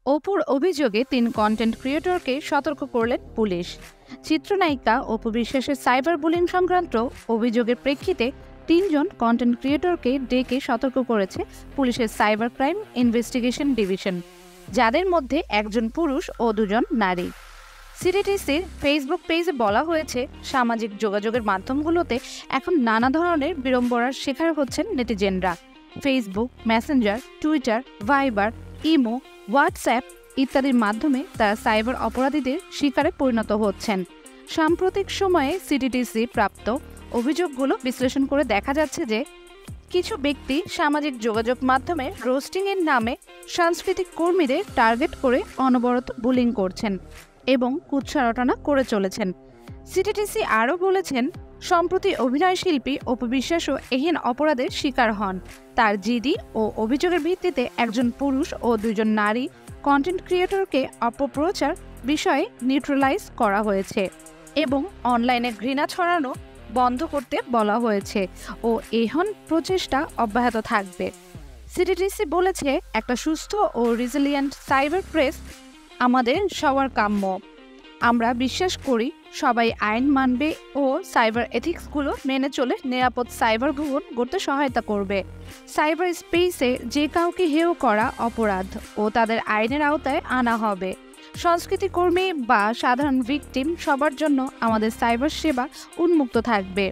অপুর অভিযোগে ৩ কন্টেন্ট ক্রিয়েটরকে সতর্ক করলেন পুলিশ। চিত্রনায়িকা অপু বিশ্বাসের সাইবার বুলিং সংক্রান্ত অভিযোগের প্রেক্ষিতে ৩ জন কন্টেন্ট ক্রিয়েটরকে ডেকে সতর্ক করেছে পুলিশের সাইবার ক্রাইম ইনভেস্টিগেশন ডিভিশন, যাদের মধ্যে একজন পুরুষ ও ২ জন নারী। সিটিটিসির ফেসবুক পেজে বলা হয়েছে, সামাজিক যোগাযোগের মাধ্যমগুলোতে এখন নানা ধরনের বিড়ম্বনার শিকার হচ্ছেন নেটিজেনরা। Facebook, Messenger, Twitter, Viber, imo, WhatsApp ইত্যাদির মাধ্যমে তারা সাইবার অপরাধীদের শিকারে পরিণত হচ্ছেন। সাম্প্রতিক সময়ে সিটিটিসি প্রাপ্ত অভিযোগগুলো বিশ্লেষণ করে দেখা যাচ্ছে যে কিছু ব্যক্তি সামাজিক যোগাযোগ মাধ্যমে রোস্টিংয়ের নামে সাংস্কৃতিক কর্মীদের টার্গেট করে অনবরত বুলিং করছেন এবং কুৎসারটনা করে চলেছেন। সিটিটিসি আরও বলেছেন, সম্প্রতি অভিনয় শিল্পী অপু বিশ্বাসও এহেন অপরাধের শিকার হন। তার জিডি ও অভিযোগের ভিত্তিতে একজন পুরুষ ও ২ জন নারী কন্টেন্ট ক্রিয়েটরকে অপপ্রচার বিষয়ে নিউট্রালাইজ করা হয়েছে এবং অনলাইনে ঘৃণা ছড়ানো বন্ধ করতে বলা হয়েছে ও এহেন প্রচেষ্টা অব্যাহত থাকবে। সিটিটিসি বলেছে, একটা সুস্থ ও রিজিলিয়েন্ট সাইবার প্রেস আমাদের সবার কাম্য। আমরা বিশ্বাস করি সবাই আইন মানবে ও সাইবার এথিক্সগুলো মেনে চলে নিরাপদ সাইবার ভুবন গড়তে সহায়তা করবে। সাইবার স্পেসে যে কাউকে হেয় করা অপরাধ ও তাদের আইনের আওতায় আনা হবে। সংস্কৃতি কর্মী বা সাধারণ ভিকটিম সবার জন্য আমাদের সাইবার সেবা উন্মুক্ত থাকবে।